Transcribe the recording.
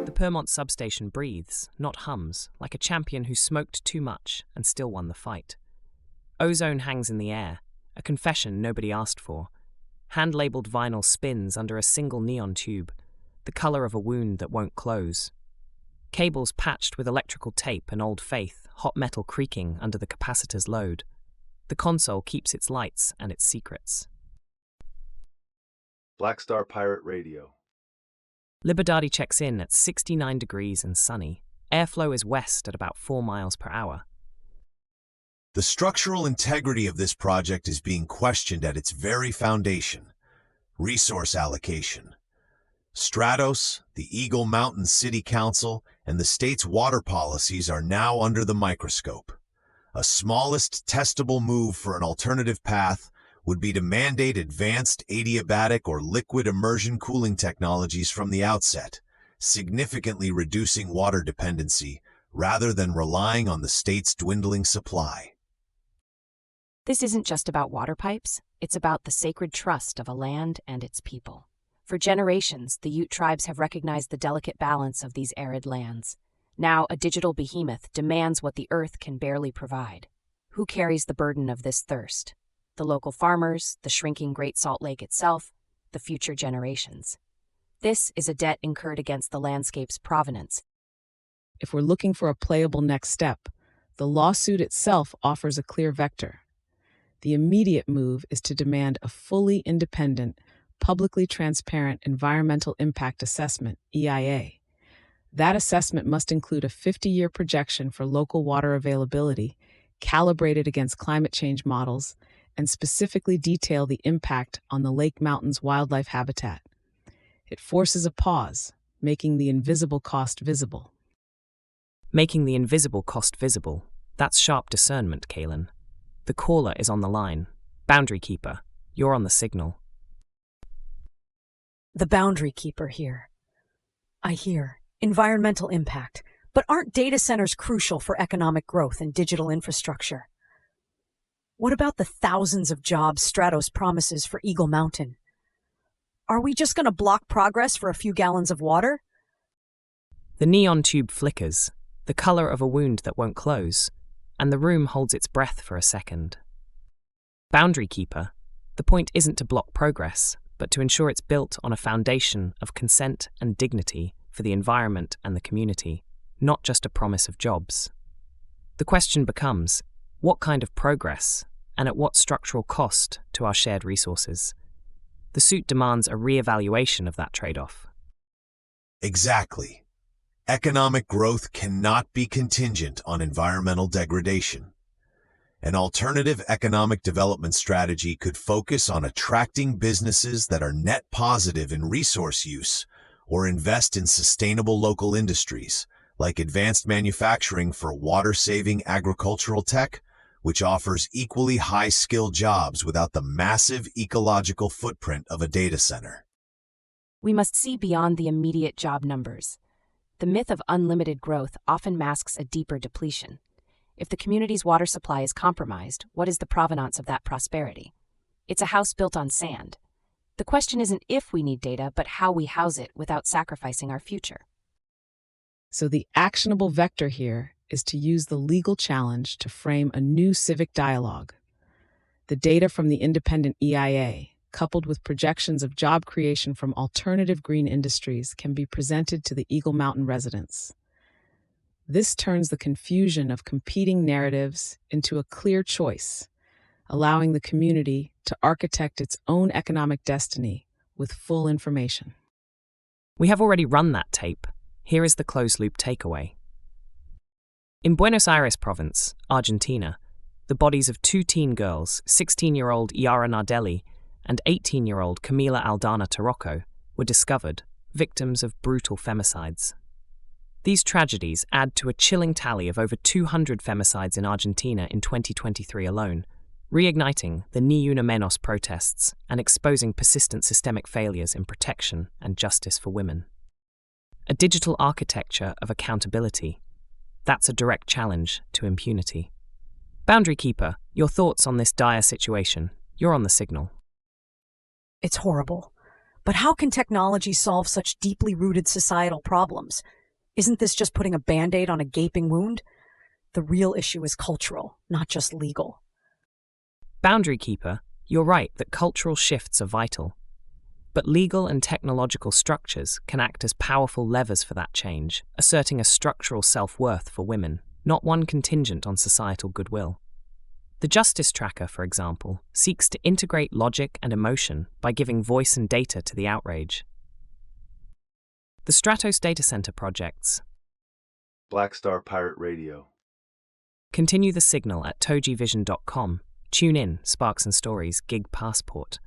The Permont substation breathes, not hums, like a champion who smoked too much and still won the fight. Ozone hangs in the air, a confession nobody asked for. Hand-labeled vinyl spins under a single neon tube, the color of a wound that won't close. Cables patched with electrical tape and old faith, hot metal creaking under the capacitor's load. The console keeps its lights and its secrets. Black Star Pirate Radio. Liberdade checks in at 69 degrees and sunny. Airflow is west at about 4 miles per hour. The structural integrity of this project is being questioned at its very foundation. Resource allocation. Stratos, the Eagle Mountain City Council, and the state's water policies are now under the microscope. A smallest testable move for an alternative path would be to mandate advanced adiabatic or liquid immersion cooling technologies from the outset, significantly reducing water dependency rather than relying on the state's dwindling supply. This isn't just about water pipes, it's about the sacred trust of a land and its people. For generations, the Ute tribes have recognized the delicate balance of these arid lands. Now, a digital behemoth demands what the earth can barely provide. Who carries the burden of this thirst? The local farmers, the shrinking Great Salt Lake itself, the future generations. This is a debt incurred against the landscape's provenance. If we're looking for a playable next step, the lawsuit itself offers a clear vector. The immediate move is to demand a fully independent, publicly transparent environmental impact assessment, EIA. That assessment must include a 50-year projection for local water availability, calibrated against climate change models, and specifically detail the impact on the Lake Mountain's wildlife habitat. It forces a pause, making the invisible cost visible. Making the invisible cost visible. That's sharp discernment, Kaylin. The caller is on the line. Boundary Keeper, you're on the signal. The Boundary Keeper here. I hear environmental impact, but aren't data centers crucial for economic growth and digital infrastructure? What about the thousands of jobs Stratos promises for Eagle Mountain? Are we just going to block progress for a few gallons of water? The neon tube flickers, the color of a wound that won't close, and the room holds its breath for a second. Boundary Keeper, the point isn't to block progress, but to ensure it's built on a foundation of consent and dignity for the environment and the community, not just a promise of jobs. The question becomes, what kind of progress, and at what structural cost to our shared resources? The suit demands a re-evaluation of that trade-off. Exactly. Economic growth cannot be contingent on environmental degradation. An alternative economic development strategy could focus on attracting businesses that are net positive in resource use or invest in sustainable local industries, like advanced manufacturing for water-saving agricultural tech, which offers equally high-skilled jobs without the massive ecological footprint of a data center. We must see beyond the immediate job numbers. The myth of unlimited growth often masks a deeper depletion. If the community's water supply is compromised, what is the provenance of that prosperity? It's a house built on sand. The question isn't if we need data, but how we house it without sacrificing our future. So the actionable vector here is to use the legal challenge to frame a new civic dialogue. The data from the independent EIA, coupled with projections of job creation from alternative green industries, can be presented to the Eagle Mountain residents. This turns the confusion of competing narratives into a clear choice, allowing the community to architect its own economic destiny with full information. We have already run that tape. Here is the closed-loop takeaway. In Buenos Aires province, Argentina, the bodies of 2 teen girls, 16-year-old Yara Nardelli and 18-year-old Camila Aldana Tarocco, were discovered, victims of brutal femicides. These tragedies add to a chilling tally of over 200 femicides in Argentina in 2023 alone, reigniting the Ni Una Menos protests and exposing persistent systemic failures in protection and justice for women. A digital architecture of accountability. That's a direct challenge to impunity. Boundary Keeper, your thoughts on this dire situation. You're on the signal. It's horrible. But how can technology solve such deeply rooted societal problems? Isn't this just putting a Band-Aid on a gaping wound? The real issue is cultural, not just legal. Boundary Keeper, you're right that cultural shifts are vital. But legal and technological structures can act as powerful levers for that change, asserting a structural self-worth for women, not one contingent on societal goodwill. The Justice Tracker, for example, seeks to integrate logic and emotion by giving voice and data to the outrage. The Stratos Data Center projects Black Star Pirate Radio. Continue the signal at TogeeVision.com. Tune in, Sparks and Stories, Gig Passport.